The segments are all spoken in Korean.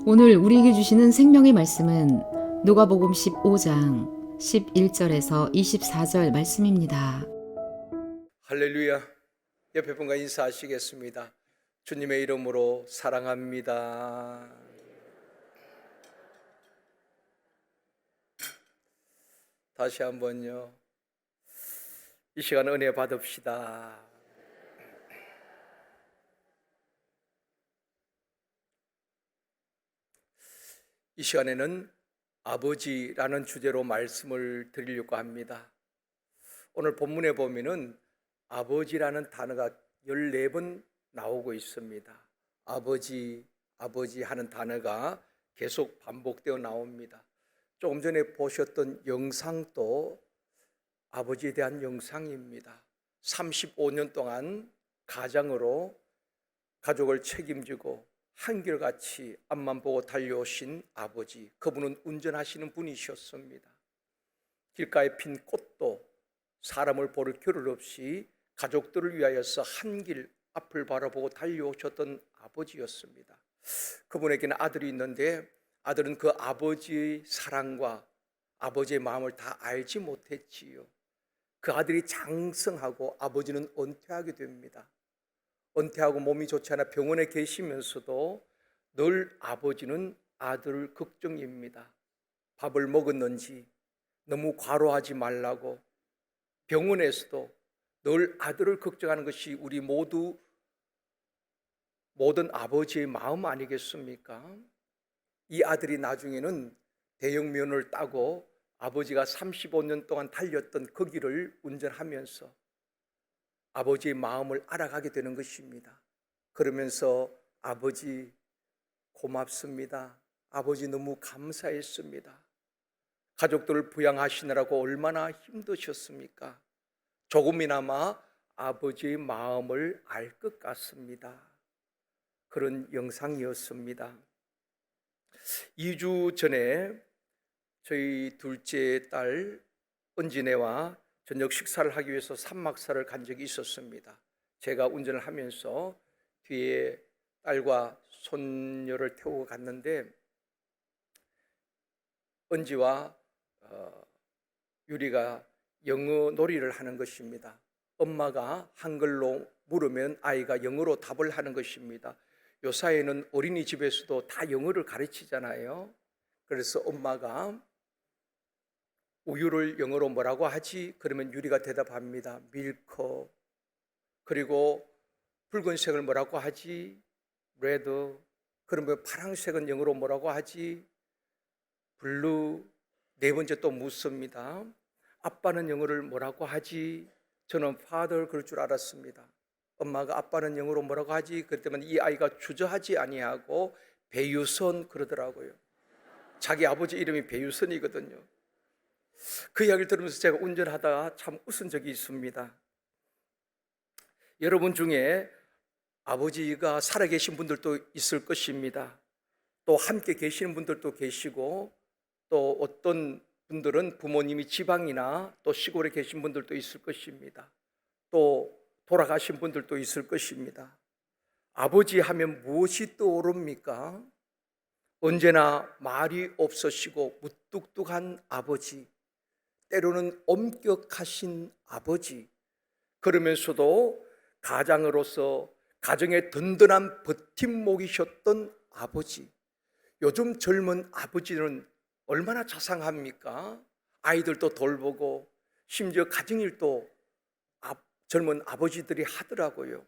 오늘 우리에게 주시는 생명의 말씀은 누가복음 15장 11절에서 24절 말씀입니다. 할렐루야. 옆에 분과 인사하시겠습니다. 주님의 이름으로 사랑합니다. 다시 한번요. 이 시간 은혜 받읍시다. 이 시간에는 아버지라는 주제로 말씀을 드리려고 합니다. 오늘 본문에 보면은 아버지라는 단어가 14번 나오고 있습니다. 아버지, 아버지 하는 단어가 계속 반복되어 나옵니다. 조금 전에 보셨던 영상도 아버지에 대한 영상입니다. 35년 동안 가장으로 가족을 책임지고 한결같이 앞만 보고 달려오신 아버지, 그분은 운전하시는 분이셨습니다. 길가에 핀 꽃도 사람을 보를 겨를 없이 가족들을 위하여서 한 길 앞을 바라보고 달려오셨던 아버지였습니다. 그분에게는 아들이 있는데 아들은 그 아버지의 사랑과 아버지의 마음을 다 알지 못했지요. 그 아들이 장성하고 아버지는 은퇴하게 됩니다. 은퇴하고 몸이 좋지 않아 병원에 계시면서도 늘 아버지는 아들을 걱정입니다. 밥을 먹었는지 너무 과로하지 말라고. 병원에서도 늘 아들을 걱정하는 것이 우리 모든 아버지의 마음 아니겠습니까? 이 아들이 나중에는 대형면허를 따고 아버지가 35년 동안 달렸던 그 길을 운전하면서 아버지의 마음을 알아가게 되는 것입니다. 그러면서 아버지 고맙습니다. 아버지 너무 감사했습니다. 가족들을 부양하시느라고 얼마나 힘드셨습니까? 조금이나마 아버지의 마음을 알 것 같습니다. 그런 영상이었습니다. 2주 전에 저희 둘째 딸 은진애와 저녁 식사를 하기 위해서 산막사를 간 적이 있었습니다. 제가 운전을 하면서 뒤에 딸과 손녀를 태우고 갔는데 은지와 유리가 영어 놀이를 하는 것입니다. 엄마가 한글로 물으면 아이가 영어로 답을 하는 것입니다. 요 사이에는 어린이집에서도 다 영어를 가르치잖아요. 그래서 엄마가 우유를 영어로 뭐라고 하지? 그러면 유리가 대답합니다. 밀크. 그리고 붉은색을 뭐라고 하지? 레드. 그러면 파란색은 영어로 뭐라고 하지? 블루. 네 번째 또 묻습니다. 아빠는 영어를 뭐라고 하지? 저는 father 그럴 줄 알았습니다. 엄마가 아빠는 영어로 뭐라고 하지? 그랬더니 이 아이가 주저하지 아니하고 배유선 그러더라고요. 자기 아버지 이름이 배유선이거든요. 그 이야기를 들으면서 제가 운전하다가 참 웃은 적이 있습니다. 여러분 중에 아버지가 살아계신 분들도 있을 것입니다. 또 함께 계시는 분들도 계시고 또 어떤 분들은 부모님이 지방이나 또 시골에 계신 분들도 있을 것입니다. 또 돌아가신 분들도 있을 것입니다. 아버지 하면 무엇이 떠오릅니까? 언제나 말이 없으시고 무뚝뚝한 아버지, 때로는 엄격하신 아버지, 그러면서도 가장으로서 가정의 든든한 버팀목이셨던 아버지. 요즘 젊은 아버지는 얼마나 자상합니까? 아이들도 돌보고 심지어 가정일도 젊은 아버지들이 하더라고요.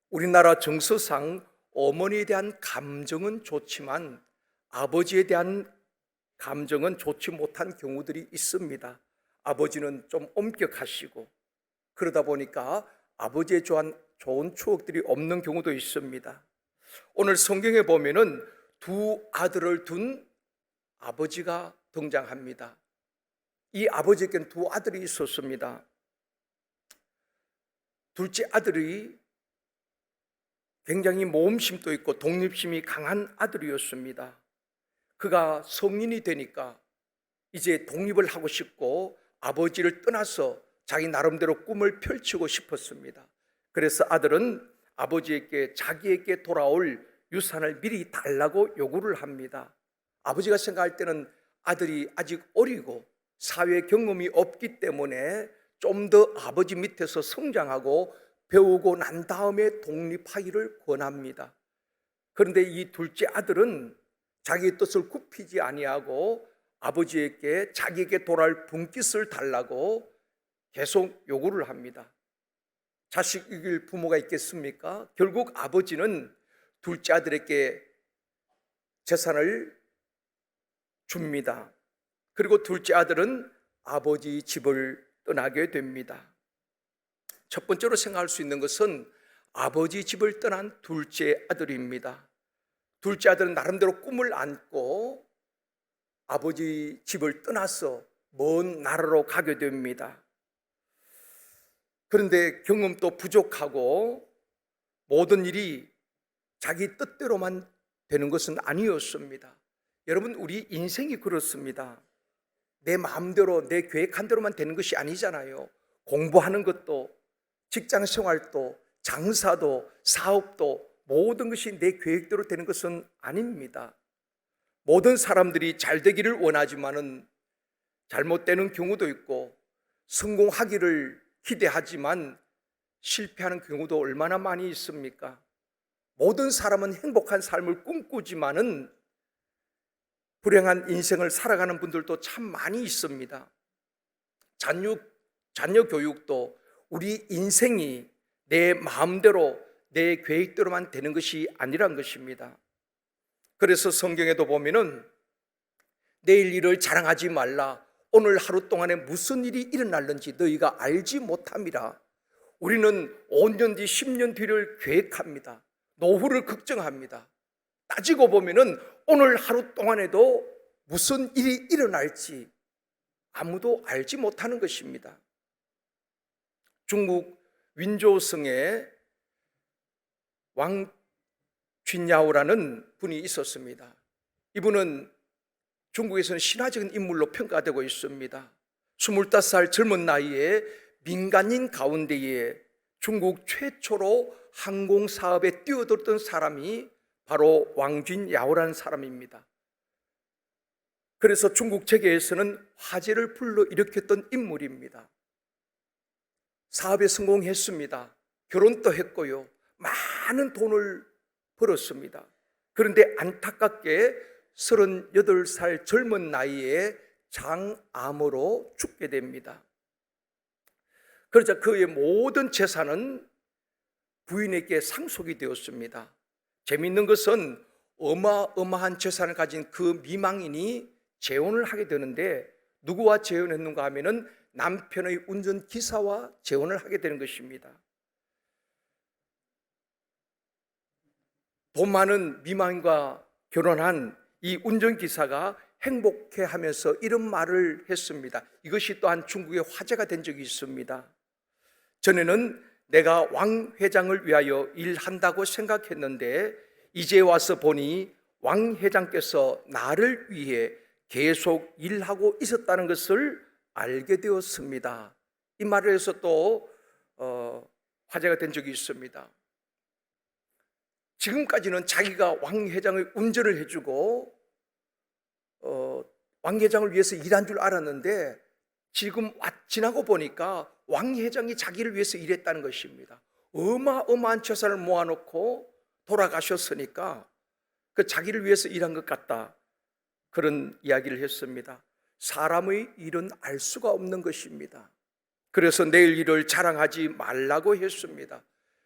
우리나라 정서상 어머니에 대한 감정은 좋지만 아버지에 대한 감정은 좋지 못한 경우들이 있습니다. 아버지는 좀 엄격하시고 그러다 보니까 아버지에 좋은 추억들이 없는 경우도 있습니다. 오늘 성경에 보면은 두 아들을 둔 아버지가 등장합니다. 이 아버지에게는 두 아들이 있었습니다. 둘째 아들이 굉장히 모험심도 있고 독립심이 강한 아들이었습니다. 그가 성인이 되니까 이제 독립을 하고 싶고 아버지를 떠나서 자기 나름대로 꿈을 펼치고 싶었습니다. 그래서 아들은 아버지에게 자기에게 돌아올 유산을 미리 달라고 요구를 합니다. 아버지가 생각할 때는 아들이 아직 어리고 사회 경험이 없기 때문에 좀 더 아버지 밑에서 성장하고 배우고 난 다음에 독립하기를 권합니다. 그런데 이 둘째 아들은 자기의 뜻을 굽히지 아니하고 아버지에게 자기에게 돌아올 분깃을 달라고 계속 요구를 합니다. 자식 이길 부모가 있겠습니까? 결국 아버지는 둘째 아들에게 재산을 줍니다. 그리고 둘째 아들은 아버지 집을 떠나게 됩니다. 첫 번째로 생각할 수 있는 것은 아버지 집을 떠난 둘째 아들입니다. 둘째 아들은 나름대로 꿈을 안고 아버지 집을 떠나서 먼 나라로 가게 됩니다. 그런데 경험도 부족하고 모든 일이 자기 뜻대로만 되는 것은 아니었습니다. 여러분, 우리 인생이 그렇습니다. 내 마음대로 내 계획한 대로만 되는 것이 아니잖아요. 공부하는 것도 직장 생활도 장사도 사업도 모든 것이 내 계획대로 되는 것은 아닙니다. 모든 사람들이 잘 되기를 원하지만은 잘못되는 경우도 있고 성공하기를 기대하지만 실패하는 경우도 얼마나 많이 있습니까? 모든 사람은 행복한 삶을 꿈꾸지만은 불행한 인생을 살아가는 분들도 참 많이 있습니다. 자녀 교육도 우리 인생이 내 마음대로 내 계획대로만 되는 것이 아니란 것입니다. 그래서 성경에도 보면은 내일 일을 자랑하지 말라. 오늘 하루 동안에 무슨 일이 일어날는지 너희가 알지 못함이라. 우리는 5년 뒤, 10년 뒤를 계획합니다. 노후를 걱정합니다. 따지고 보면은 오늘 하루 동안에도 무슨 일이 일어날지 아무도 알지 못하는 것입니다. 중국 윈조성에 왕쥔야오라는 분이 있었습니다. 이분은 중국에서는 신화적인 인물로 평가되고 있습니다. 25살 젊은 나이에 민간인 가운데에 중국 최초로 항공사업에 뛰어들었던 사람이 바로 왕쥔야오라는 사람입니다. 그래서 중국 재계에서는 화제를 불러일으켰던 인물입니다. 사업에 성공했습니다. 결혼도 했고요. 많은 돈을 벌었습니다. 그런데 안타깝게 38살 젊은 나이에 장암으로 죽게 됩니다. 그러자 그의 모든 재산은 부인에게 상속이 되었습니다. 재미있는 것은 어마어마한 재산을 가진 그 미망인이 재혼을 하게 되는데 누구와 재혼했는가 하면은 남편의 운전기사와 재혼을 하게 되는 것입니다. 돈 많은 미망인과 결혼한 이 운전기사가 행복해하면서 이런 말을 했습니다. 이것이 또한 중국의 화제가 된 적이 있습니다. 전에는 내가 왕 회장을 위하여 일한다고 생각했는데 이제 와서 보니 왕 회장께서 나를 위해 계속 일하고 있었다는 것을 알게 되었습니다. 이 말을 해서 또 화제가 된 적이 있습니다. 지금까지는 자기가 왕 회장의 운전을 해주고 왕 회장을 위해서 일한 줄 알았는데 지금 지나고 보니까 왕 회장이 자기를 위해서 일했다는 것입니다. 어마어마한 재산을 모아놓고 돌아가셨으니까 그 자기를 위해서 일한 것 같다, 그런 이야기를 했습니다. 사람의 일은 알 수가 없는 것입니다. 그래서 내일 일을 자랑하지 말라고 했습니다.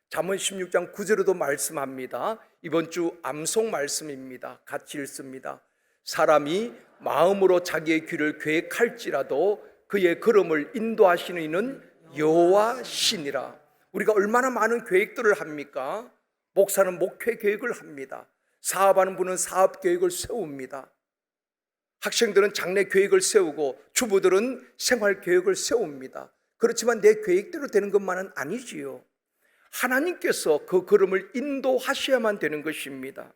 잠언 16장 9절에도 말씀합니다. 이번 주 암송 말씀입니다. 같이 읽습니다. 사람이 마음으로 자기의 길을 계획할지라도 그의 걸음을 인도하시는 이는 여호와시니라. 우리가 얼마나 많은 계획들을 합니까? 목사는 목회 계획을 합니다. 사업하는 분은 사업 계획을 세웁니다. 학생들은 장래 계획을 세우고 주부들은 생활 계획을 세웁니다. 그렇지만 내 계획대로 되는 것만은 아니지요. 하나님께서 그 걸음을 인도하셔야만 되는 것입니다.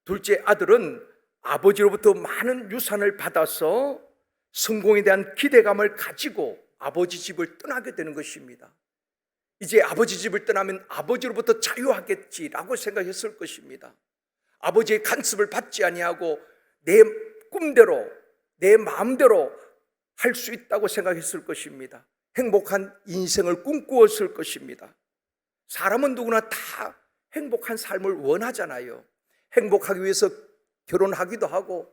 둘째 아들은 아버지로부터 많은 유산을 받아서 성공에 대한 기대감을 가지고 아버지 집을 떠나게 되는 것입니다. 이제 아버지 집을 떠나면 아버지로부터 자유하겠지라고 생각했을 것입니다. 아버지의 간섭을 받지 아니하고 내 꿈대로 내 마음대로 할 수 있다고 생각했을 것입니다. 행복한 인생을 꿈꾸었을 것입니다. 사람은 누구나 다 행복한 삶을 원하잖아요. 행복하기 위해서 결혼하기도 하고,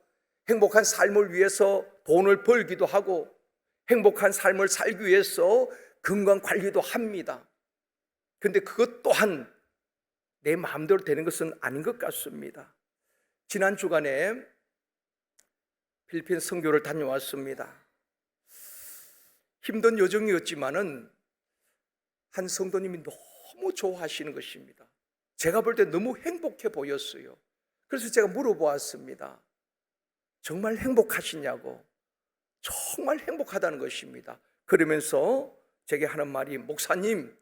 행복한 삶을 위해서 돈을 벌기도 하고, 행복한 삶을 살기 위해서 건강관리도 합니다. 그런데 그것 또한 내 마음대로 되는 것은 아닌 것 같습니다. 지난 주간에 필리핀 선교를 다녀왔습니다. 힘든 여정이었지만은 한 성도님이 너무 좋아하시는 것입니다. 제가 볼 때 너무 행복해 보였어요. 그래서 제가 물어보았습니다. 정말 행복하시냐고. 정말 행복하다는 것입니다. 그러면서 제게 하는 말이, 목사님,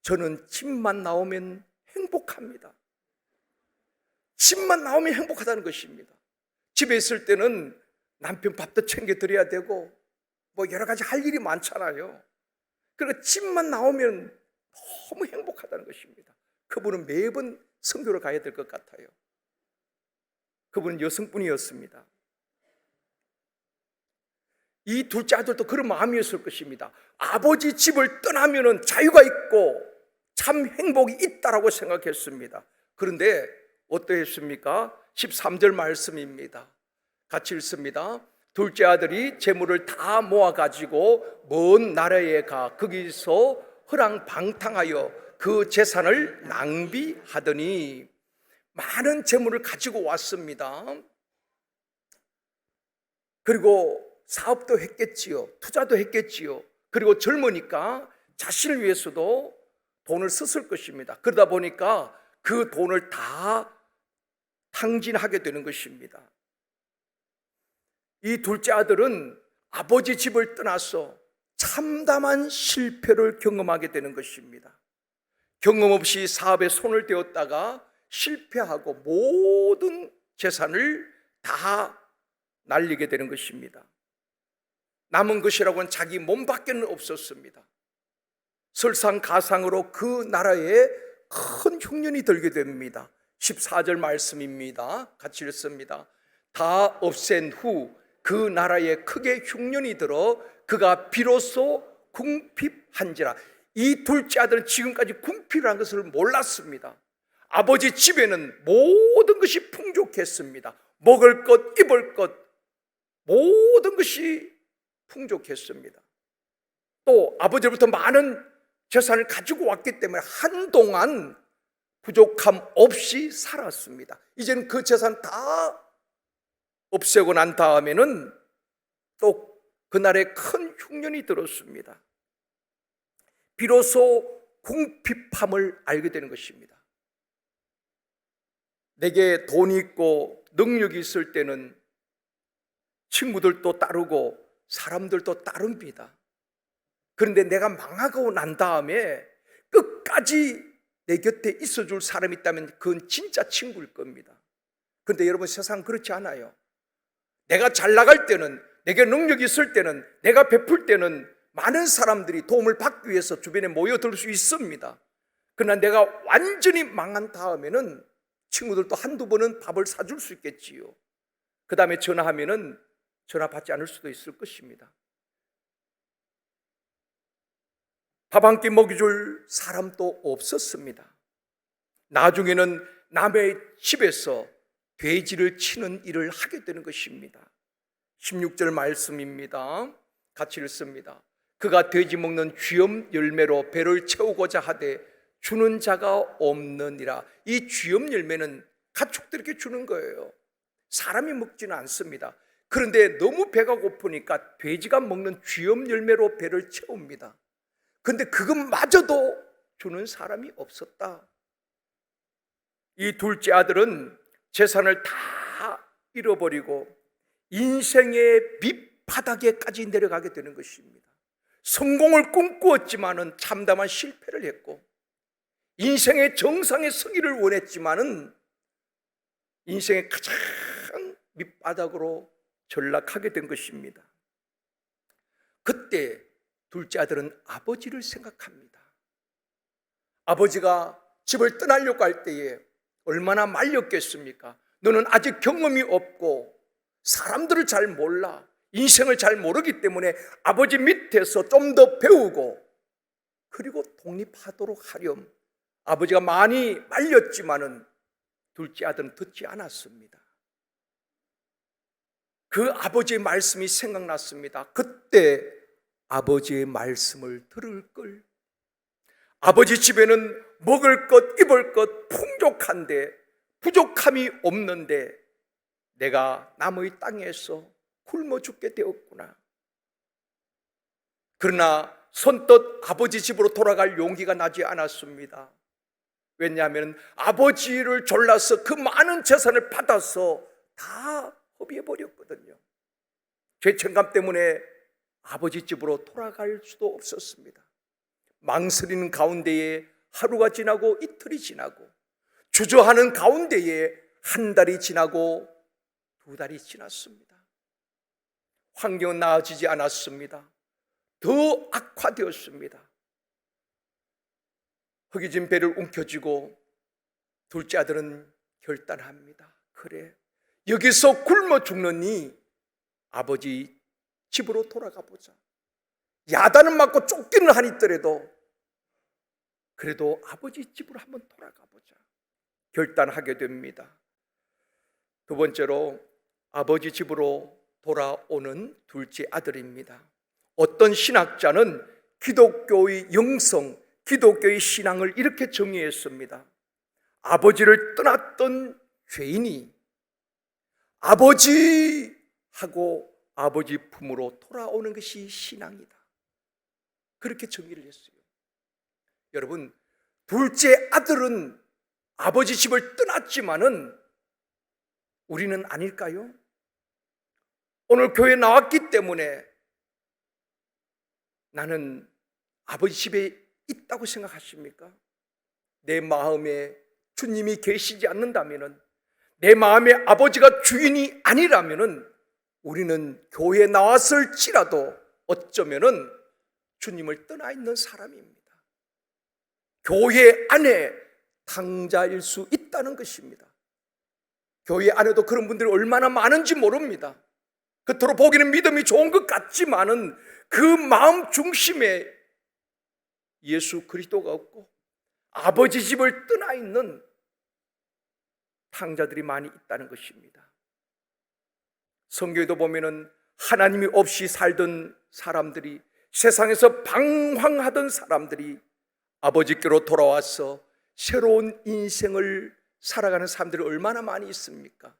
저는 집만 나오면 행복합니다. 집만 나오면 행복하다는 것입니다. 집에 있을 때는 남편 밥도 챙겨 드려야 되고 뭐 여러 가지 할 일이 많잖아요. 그러니까 집만 나오면 너무 행복하다는 것입니다. 그분은 매번 선교를 가야 될 것 같아요. 그분은 여성분이었습니다. 이 둘째 아들도 그런 마음이었을 것입니다. 아버지 집을 떠나면 자유가 있고 참 행복이 있다라고 생각했습니다. 그런데 어떠했습니까? 13절 말씀입니다. 같이 읽습니다. 둘째 아들이 재물을 다 모아가지고 먼 나라에 가 거기서 허랑방탕하여 그 재산을 낭비하더니, 많은 재물을 가지고 왔습니다. 그리고 사업도 했겠지요. 투자도 했겠지요. 그리고 젊으니까 자신을 위해서도 돈을 썼을 것입니다. 그러다 보니까 그 돈을 다 탕진하게 되는 것입니다. 이 둘째 아들은 아버지 집을 떠나서 참담한 실패를 경험하게 되는 것입니다. 경험 없이 사업에 손을 대었다가 실패하고 모든 재산을 다 날리게 되는 것입니다. 남은 것이라고는 자기 몸밖에는 없었습니다. 설상가상으로 그 나라에 큰 흉년이 들게 됩니다. 14절 말씀입니다. 같이 읽습니다. 다 없앤 후 그 나라에 크게 흉년이 들어 그가 비로소 궁핍한지라. 이 둘째 아들은 지금까지 궁핍을 한 것을 몰랐습니다. 아버지 집에는 모든 것이 풍족했습니다. 먹을 것, 입을 것, 모든 것이 풍족했습니다. 또 아버지로부터 많은 재산을 가지고 왔기 때문에 한동안 부족함 없이 살았습니다. 이제는 그 재산 다 없애고 난 다음에는 또 그날에 큰 흉년이 들었습니다. 비로소 궁핍함을 알게 되는 것입니다. 내게 돈이 있고 능력이 있을 때는 친구들도 따르고 사람들도 따릅니다. 그런데 내가 망하고 난 다음에 끝까지 내 곁에 있어줄 사람이 있다면 그건 진짜 친구일 겁니다. 그런데 여러분, 세상 그렇지 않아요. 내가 잘 나갈 때는, 내게 능력이 있을 때는, 내가 베풀 때는 많은 사람들이 도움을 받기 위해서 주변에 모여들 수 있습니다. 그러나 내가 완전히 망한 다음에는 친구들도 한두 번은 밥을 사줄 수 있겠지요. 그 다음에 전화하면은 전화 받지 않을 수도 있을 것입니다. 밥 한 끼 먹여줄 사람도 없었습니다. 나중에는 남의 집에서 돼지를 치는 일을 하게 되는 것입니다. 16절 말씀입니다. 같이 읽습니다. 그가 돼지 먹는 쥐엄 열매로 배를 채우고자 하되 주는 자가 없느니라. 이 쥐엄 열매는 가축들에게 주는 거예요. 사람이 먹지는 않습니다. 그런데 너무 배가 고프니까 돼지가 먹는 쥐엄 열매로 배를 채웁니다. 그런데 그것마저도 주는 사람이 없었다. 이 둘째 아들은 재산을 다 잃어버리고 인생의 밑바닥에까지 내려가게 되는 것입니다. 성공을 꿈꾸었지만은 참담한 실패를 했고, 인생의 정상에 서기를 원했지만은 인생의 가장 밑바닥으로 전락하게 된 것입니다. 그때 둘째 아들은 아버지를 생각합니다. 아버지가 집을 떠나려고 할 때에 얼마나 말렸겠습니까? 너는 아직 경험이 없고 사람들을 잘 몰라, 인생을 잘 모르기 때문에 아버지 밑에서 좀 더 배우고 그리고 독립하도록 하렴. 아버지가 많이 말렸지만은 둘째 아들은 듣지 않았습니다. 그 아버지의 말씀이 생각났습니다. 그때 아버지의 말씀을 들을 걸. 아버지 집에는 먹을 것, 입을 것 풍족한데 부족함이 없는데 내가 남의 땅에서 굶어 죽게 되었구나. 그러나 선뜻 아버지 집으로 돌아갈 용기가 나지 않았습니다. 왜냐하면 아버지를 졸라서 그 많은 재산을 받아서 다 허비해버렸거든요. 죄책감 때문에 아버지 집으로 돌아갈 수도 없었습니다. 망설이는 가운데에 하루가 지나고 이틀이 지나고 주저하는 가운데에 한 달이 지나고 두 달이 지났습니다. 환경은 나아지지 않았습니다. 더 악화되었습니다. 허기진 배를 움켜쥐고 둘째 아들은 결단합니다. 그래, 여기서 굶어 죽느니 아버지 집으로 돌아가 보자. 야단은 맞고 쫓기는 하니더라도 그래도 아버지 집으로 한번 돌아가 보자. 결단하게 됩니다. 두 번째로 아버지 집으로 돌아오는 둘째 아들입니다. 어떤 신학자는 기독교의 영성, 기독교의 신앙을 이렇게 정의했습니다. 아버지를 떠났던 죄인이 아버지하고 아버지 품으로 돌아오는 것이 신앙이다. 그렇게 정의를 했어요. 여러분, 둘째 아들은 아버지 집을 떠났지만은 우리는 아닐까요? 오늘 교회에 나왔기 때문에 나는 아버지 집에 있다고 생각하십니까? 내 마음에 주님이 계시지 않는다면은, 내 마음에 아버지가 주인이 아니라면은 우리는 교회에 나왔을지라도 어쩌면은 주님을 떠나 있는 사람입니다. 교회 안에 탕자일 수 있다는 것입니다. 교회 안에도 그런 분들이 얼마나 많은지 모릅니다. 겉으로 보기는 믿음이 좋은 것 같지만은 그 마음 중심에 예수 그리스도가 없고 아버지 집을 떠나 있는 탕자들이 많이 있다는 것입니다. 성경에도 보면은 하나님이 없이 살던 사람들이, 세상에서 방황하던 사람들이 아버지께로 돌아와서 새로운 인생을 살아가는 사람들이 얼마나 많이 있습니까?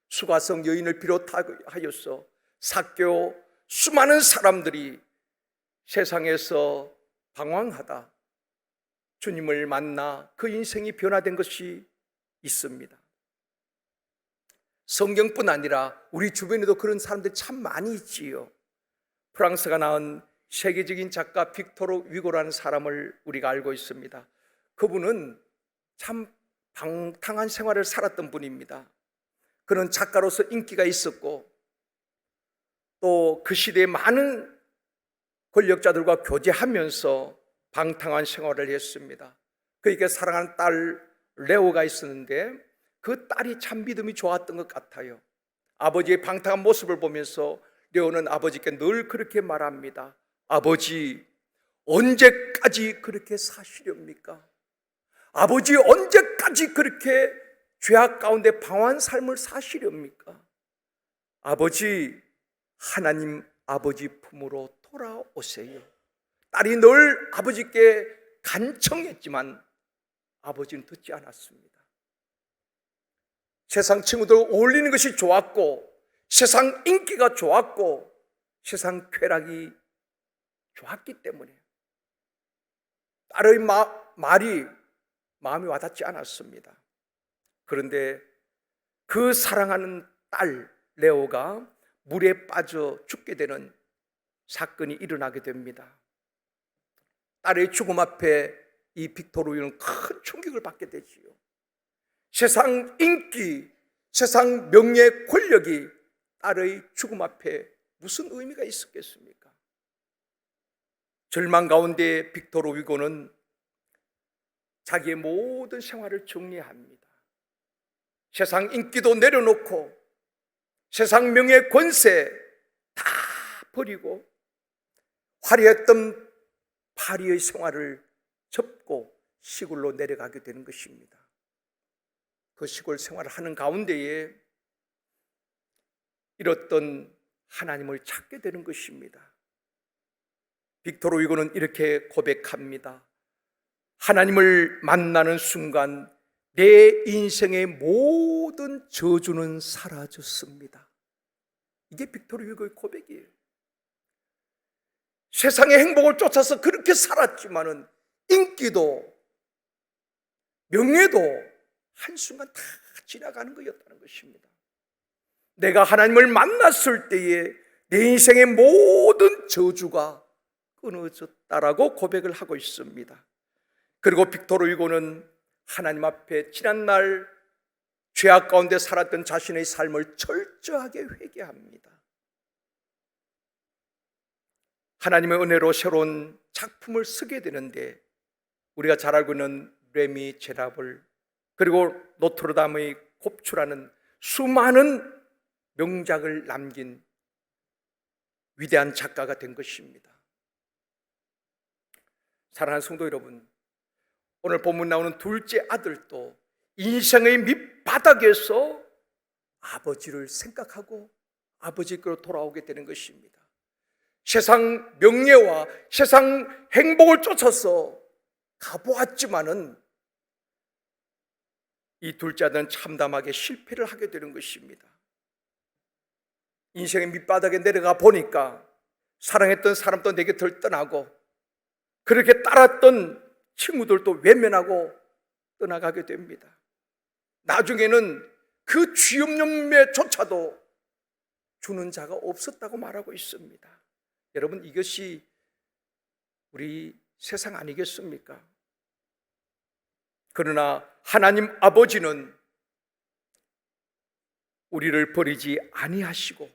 수가성 여인을 비롯하여서 삭개오, 수많은 사람들이 세상에서 방황하다 주님을 만나 그 인생이 변화된 것이 있습니다. 성경뿐 아니라 우리 주변에도 그런 사람들이 참 많이 있지요. 프랑스가 낳은 세계적인 작가 빅토르 위고라는 사람을 우리가 알고 있습니다. 그분은 참 방탕한 생활을 살았던 분입니다. 그는 작가로서 인기가 있었고 또 그 시대에 많은 권력자들과 교제하면서 방탕한 생활을 했습니다. 그에게 사랑하는 딸 레오가 있었는데 그 딸이 참 믿음이 좋았던 것 같아요. 아버지의 방탕한 모습을 보면서 레오는 아버지께 늘 그렇게 말합니다. 아버지, 언제까지 그렇게 사시렵니까? 아버지, 언제까지 그렇게 죄악 가운데 방황한 삶을 사시렵니까? 아버지, 하나님 아버지 품으로 돌아오세요. 딸이 늘 아버지께 간청했지만 아버지는 듣지 않았습니다. 세상 친구들 어울리는 것이 좋았고, 세상 인기가 좋았고, 세상 쾌락이 좋았기 때문에 딸의 말이 마음에 와닿지 않았습니다. 그런데 그 사랑하는 딸 레오가 물에 빠져 죽게 되는 사건이 일어나게 됩니다. 딸의 죽음 앞에 이 빅토르는 큰 충격을 받게 되지요. 세상 인기, 세상 명예, 권력이 딸의 죽음 앞에 무슨 의미가 있었겠습니까? 절망 가운데 빅토르 위고는 자기의 모든 생활을 정리합니다. 세상 인기도 내려놓고 세상 명예 권세 다 버리고 화려했던 파리의 생활을 접고 시골로 내려가게 되는 것입니다. 그 시골 생활을 하는 가운데에 잃었던 하나님을 찾게 되는 것입니다. 빅토르 위고는 이렇게 고백합니다. 하나님을 만나는 순간 내 인생의 모든 저주는 사라졌습니다. 이게 빅토르 위고의 고백이에요. 세상의 행복을 쫓아서 그렇게 살았지만은 인기도 명예도 한순간 다 지나가는 것이었다는 것입니다. 내가 하나님을 만났을 때에 내 인생의 모든 저주가 끊어졌다라고 고백을 하고 있습니다. 그리고 빅토르 위고는 하나님 앞에 지난날 죄악 가운데 살았던 자신의 삶을 철저하게 회개합니다. 하나님의 은혜로 새로운 작품을 쓰게 되는데 우리가 잘 알고 있는 레미 제라블 그리고 노트르담의 곱추라는 수많은 명작을 남긴 위대한 작가가 된 것입니다. 사랑하는 성도 여러분, 오늘 본문 나오는 둘째 아들도 인생의 밑바닥에서 아버지를 생각하고 아버지께로 돌아오게 되는 것입니다. 세상 명예와 세상 행복을 쫓아서 가보았지만은 이 둘째 아들은 참담하게 실패를 하게 되는 것입니다. 인생의 밑바닥에 내려가 보니까 사랑했던 사람도 내 곁을 떠나고 그렇게 따랐던 친구들도 외면하고 떠나가게 됩니다. 나중에는 그 쥐염염매조차도 주는 자가 없었다고 말하고 있습니다. 여러분, 이것이 우리 세상 아니겠습니까? 그러나 하나님 아버지는 우리를 버리지 아니하시고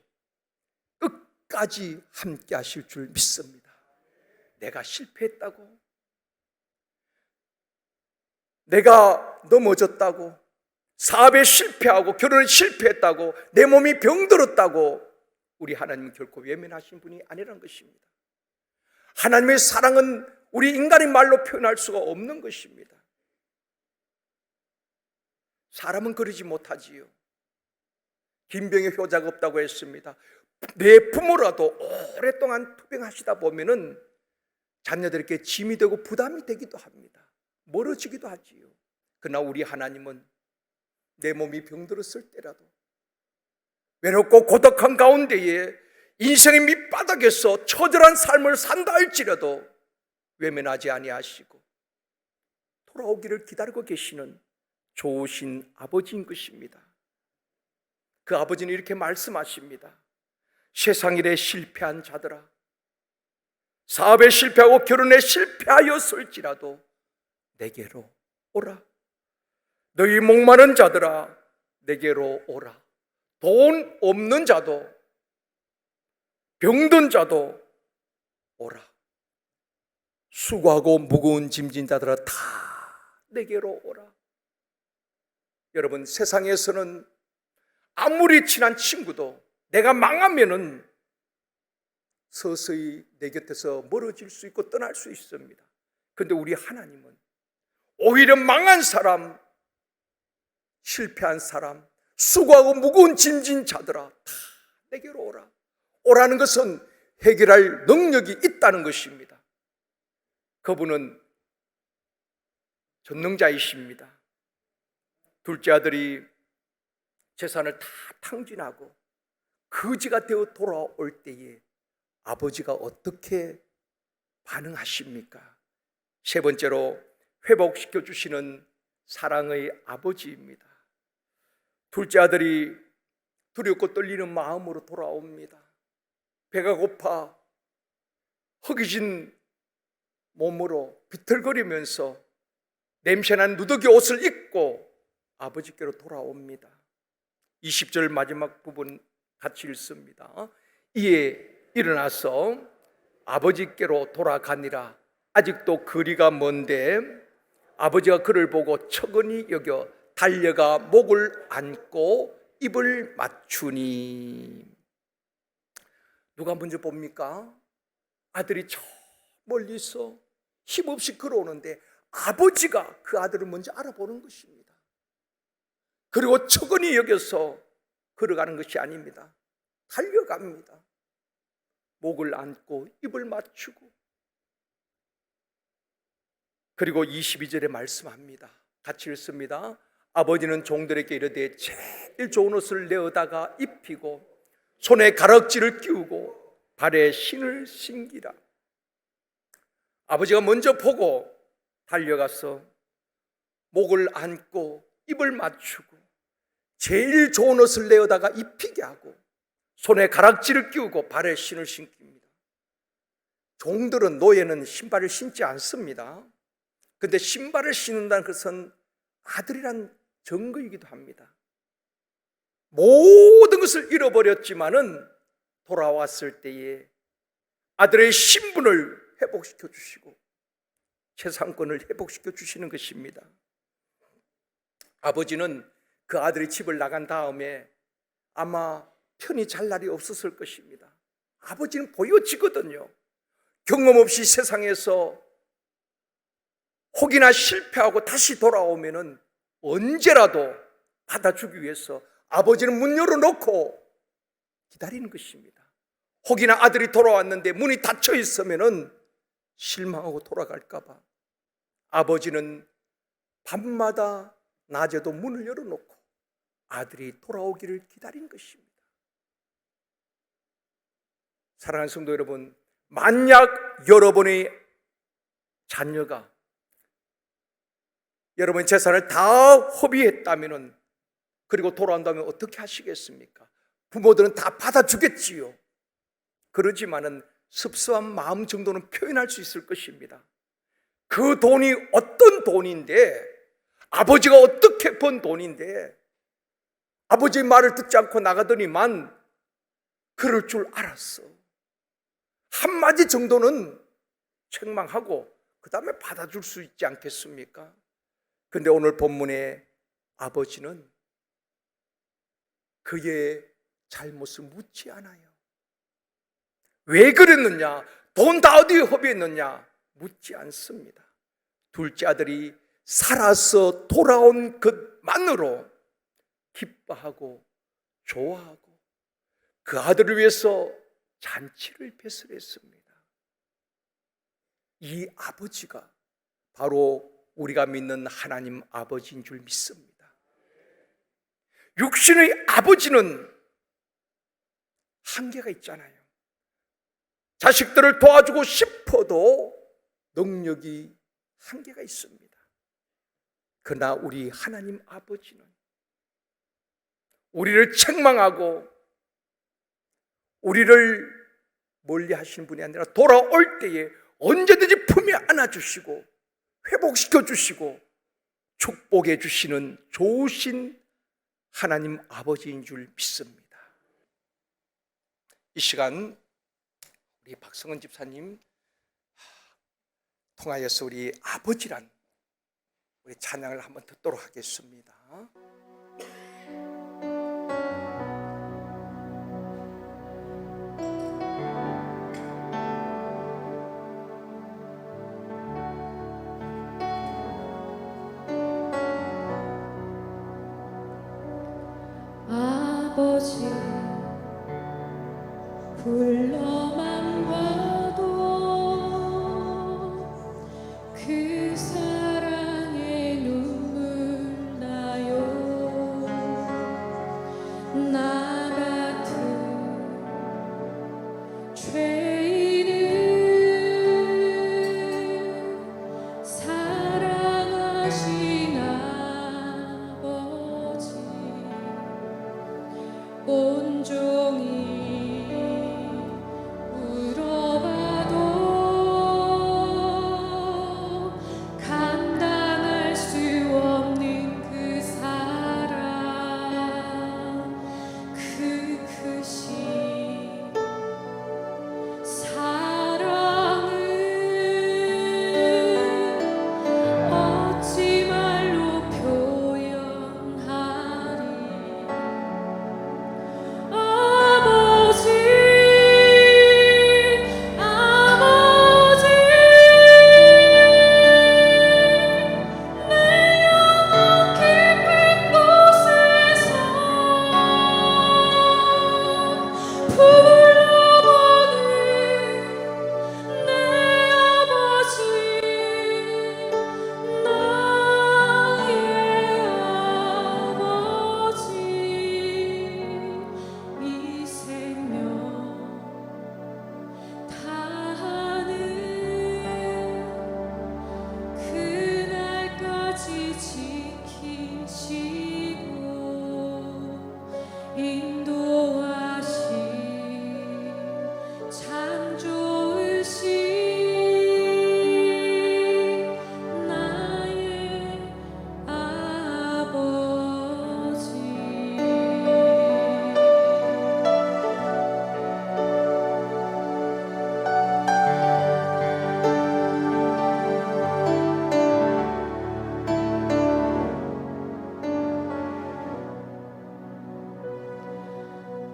끝까지 함께 하실 줄 믿습니다. 내가 실패했다고, 내가 넘어졌다고, 사업에 실패하고 결혼에 실패했다고, 내 몸이 병들었다고 우리 하나님은 결코 외면하신 분이 아니라는 것입니다. 하나님의 사랑은 우리 인간의 말로 표현할 수가 없는 것입니다. 사람은 그러지 못하지요. 김병의 효자가 없다고 했습니다. 내 부모라도 오랫동안 투병하시다 보면은 자녀들에게 짐이 되고 부담이 되기도 합니다. 멀어지기도 하지요. 그러나 우리 하나님은 내 몸이 병들었을 때라도 외롭고 고독한 가운데에 인생의 밑바닥에서 처절한 삶을 산다 할지라도 외면하지 아니하시고 돌아오기를 기다리고 계시는 좋으신 아버지인 것입니다. 그 아버지는 이렇게 말씀하십니다. 세상 일에 실패한 자들아, 사업에 실패하고 결혼에 실패하였을지라도 내게로 오라. 너희 목마른 자들아, 내게로 오라. 돈 없는 자도 병든 자도 오라. 수고하고 무거운 짐진 자들아 다 내게로 오라. 여러분, 세상에서는 아무리 친한 친구도 내가 망하면은 서서히 내 곁에서 멀어질 수 있고 떠날 수 있습니다. 그런데 우리 하나님은 오히려 망한 사람, 실패한 사람, 수고하고 무거운 짐진 자들아 다 내게로 오라. 오라는 것은 해결할 능력이 있다는 것입니다. 그분은 전능자이십니다. 둘째 아들이 재산을 다 탕진하고 거지가 되어 돌아올 때에 아버지가 어떻게 반응하십니까? 세 번째로 회복시켜 주시는 사랑의 아버지입니다. 둘째 아들이 두렵고 떨리는 마음으로 돌아옵니다. 배가 고파 허기진 몸으로 비틀거리면서 냄새난 누더기 옷을 입고 아버지께로 돌아옵니다. 20절 마지막 부분 같이 읽습니다. 이에 일어나서 아버지께로 돌아가니라. 아직도 거리가 먼데 아버지가 그를 보고 척은히 여겨 달려가 목을 안고 입을 맞추니. 누가 먼저 봅니까? 아들이 저 멀리서 힘없이 걸어오는데 아버지가 그 아들을 먼저 알아보는 것입니다. 그리고 척은히 여겨서 걸어가는 것이 아닙니다. 달려갑니다. 목을 안고 입을 맞추고. 그리고 22절에 말씀합니다. 같이 읽습니다. 아버지는 종들에게 이르되 제일 좋은 옷을 내어다가 입히고 손에 가락지를 끼우고 발에 신을 신기라. 아버지가 먼저 보고 달려가서 목을 안고 입을 맞추고 제일 좋은 옷을 내어다가 입히게 하고 손에 가락지를 끼우고 발에 신을 신깁니다. 종들은, 노예는 신발을 신지 않습니다. 근데 신발을 신는다는 것은 아들이란 증거이기도 합니다. 모든 것을 잃어버렸지만은 돌아왔을 때에 아들의 신분을 회복시켜 주시고 재산권을 회복시켜 주시는 것입니다. 아버지는 그 아들이 집을 나간 다음에 아마 편히 잘 날이 없었을 것입니다. 아버지는 보여지거든요. 경험 없이 세상에서 혹이나 실패하고 다시 돌아오면은 언제라도 받아주기 위해서 아버지는 문 열어놓고 기다리는 것입니다. 혹이나 아들이 돌아왔는데 문이 닫혀 있으면은 실망하고 돌아갈까봐 아버지는 밤마다 낮에도 문을 열어놓고 아들이 돌아오기를 기다린 것입니다. 사랑하는 성도 여러분, 만약 여러분의 자녀가 여러분의 재산을 다 허비했다면 그리고 돌아온다면 어떻게 하시겠습니까? 부모들은 다 받아주겠지요. 그러지만은 섭섭한 마음 정도는 표현할 수 있을 것입니다. 그 돈이 어떤 돈인데, 아버지가 어떻게 번 돈인데 아버지의 말을 듣지 않고 나가더니만 그럴 줄 알았어. 한마디 정도는 책망하고 그 다음에 받아줄 수 있지 않겠습니까? 근데 오늘 본문의 아버지는 그의 잘못을 묻지 않아요. 왜 그랬느냐? 돈 다 어디에 허비했느냐? 묻지 않습니다. 둘째 아들이 살아서 돌아온 것만으로 기뻐하고 좋아하고 그 아들을 위해서 잔치를 배설했습니다. 이 아버지가 바로 우리가 믿는 하나님 아버지인 줄 믿습니다. 육신의 아버지는 한계가 있잖아요. 자식들을 도와주고 싶어도 능력이 한계가 있습니다. 그러나 우리 하나님 아버지는 우리를 책망하고 우리를 멀리 하시는 분이 아니라 돌아올 때에 언제든지 품에 안아주시고 회복시켜 주시고 축복해 주시는 좋으신 하나님 아버지인 줄 믿습니다. 이 시간 우리 박성은 집사님 통하여서 우리 아버지란 우리 찬양을 한번 듣도록 하겠습니다. 아버지 불러만 봐도 그 사랑에 눈물 나요. 나 같은 죄인을 사랑하신 아버지 온종일 울어봐도 감당할 수 없는 그 사랑, 그 크신 사랑은 어찌 인도하심 참 좋으신 나의 아버지.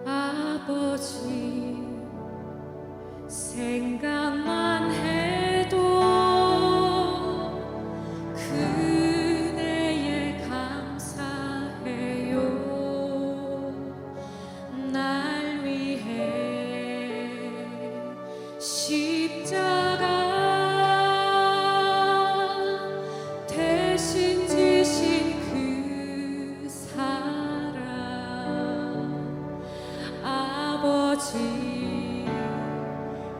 아버지 생각만 해도 그대에 감사해요. 날 위해 십자가 대신 지신 그 사랑 아버지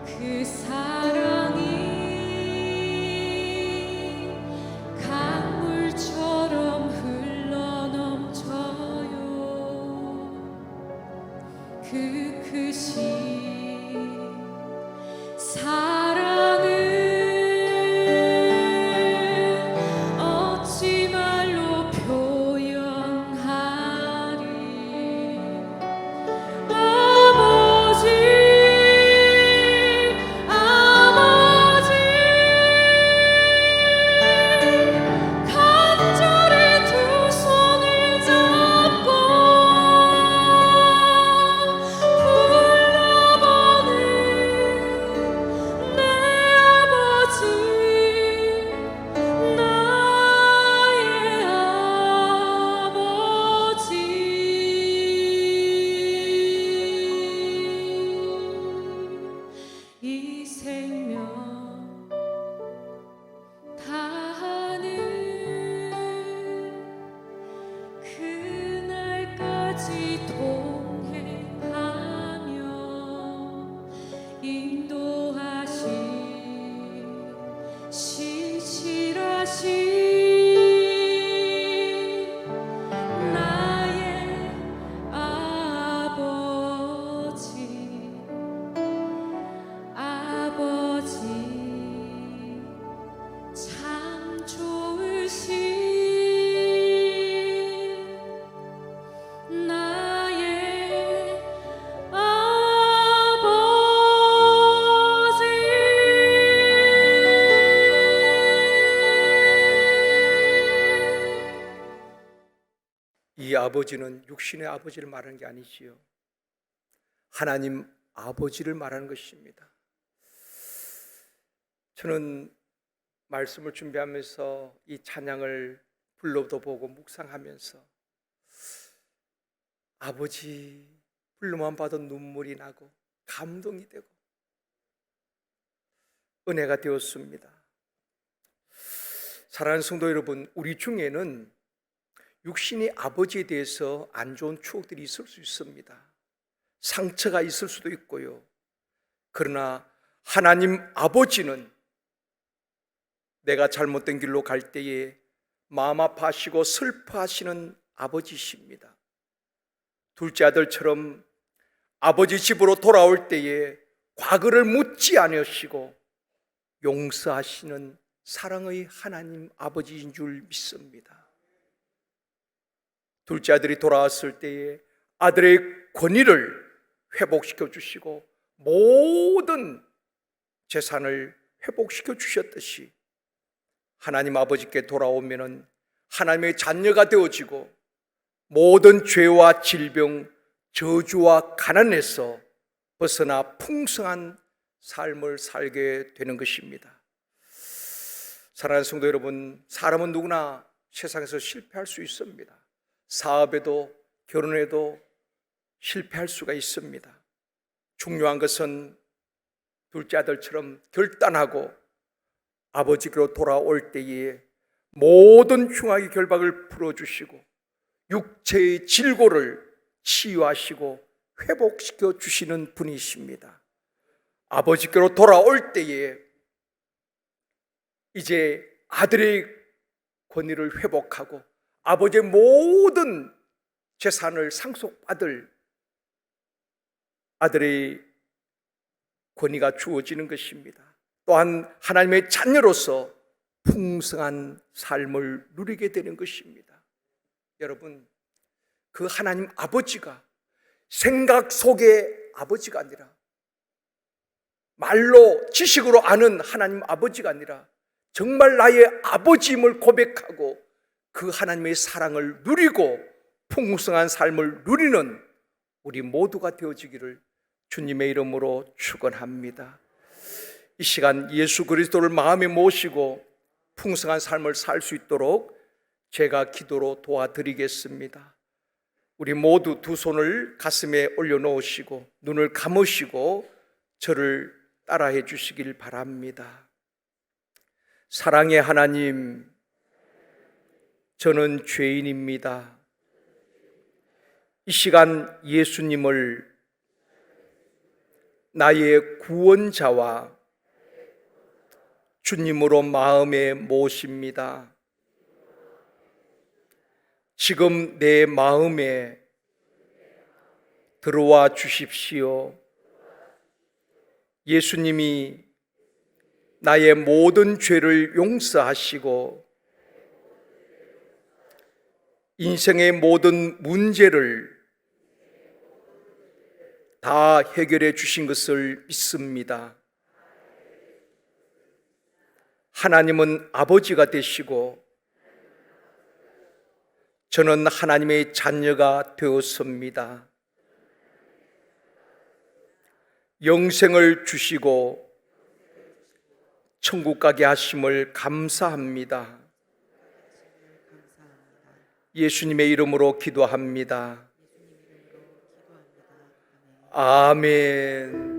그 사랑이 강물처럼 흘러넘쳐요. 그 크신 사랑을 어찌 말로 표현하리. 아버지 아버지 간절히 두 손을 잡고 불러보는 내 아버지 나의 아버지. 이 생명 다하는 그날까지 동행하며 인도하신 신실하신 나의 아버지. 아버지 참 좋으신 나의 아버지. 이 아버지는 육신의 아버지를 말하는 게 아니지요. 하나님 아버지를 말하는 것입니다. 저는 말씀을 준비하면서 이 찬양을 불러도 보고 묵상하면서 아버지 불러만 봐도 눈물이 나고 감동이 되고 은혜가 되었습니다. 사랑하는 성도 여러분, 우리 중에는 육신의 아버지에 대해서 안 좋은 추억들이 있을 수 있습니다. 상처가 있을 수도 있고요. 그러나 하나님 아버지는 내가 잘못된 길로 갈 때에 마음 아파하시고 슬퍼하시는 아버지십니다. 둘째 아들처럼 아버지 집으로 돌아올 때에 과거를 묻지 않으시고 용서하시는 사랑의 하나님 아버지인 줄 믿습니다. 둘째 아들이 돌아왔을 때에 아들의 권위를 회복시켜 주시고 모든 재산을 회복시켜 주셨듯이 하나님 아버지께 돌아오면은 하나님의 자녀가 되어지고 모든 죄와 질병, 저주와 가난에서 벗어나 풍성한 삶을 살게 되는 것입니다. 사랑하는 성도 여러분, 사람은 누구나 세상에서 실패할 수 있습니다. 사업에도 결혼에도 실패할 수가 있습니다. 중요한 것은 둘째 아들처럼 결단하고 아버지께로 돌아올 때에 모든 흉악의 결박을 풀어주시고 육체의 질고를 치유하시고 회복시켜 주시는 분이십니다. 아버지께로 돌아올 때에 이제 아들의 권위를 회복하고 아버지의 모든 재산을 상속받을 아들의 권위가 주어지는 것입니다. 또한 하나님의 자녀로서 풍성한 삶을 누리게 되는 것입니다. 여러분, 그 하나님 아버지가 생각 속의 아버지가 아니라, 말로 지식으로 아는 하나님 아버지가 아니라 정말 나의 아버지임을 고백하고 그 하나님의 사랑을 누리고 풍성한 삶을 누리는 우리 모두가 되어지기를 주님의 이름으로 축원합니다. 이 시간 예수 그리스도를 마음에 모시고 풍성한 삶을 살 수 있도록 제가 기도로 도와드리겠습니다. 우리 모두 두 손을 가슴에 올려놓으시고 눈을 감으시고 저를 따라해 주시길 바랍니다. 사랑의 하나님, 저는 죄인입니다. 이 시간 예수님을 나의 구원자와 주님으로 마음에 모십니다. 지금 내 마음에 들어와 주십시오. 예수님이 나의 모든 죄를 용서하시고 인생의 모든 문제를 다 해결해 주신 것을 믿습니다. 하나님은 아버지가 되시고 저는 하나님의 자녀가 되었습니다. 영생을 주시고 천국 가게 하심을 감사합니다. 예수님의 이름으로 기도합니다. 아멘.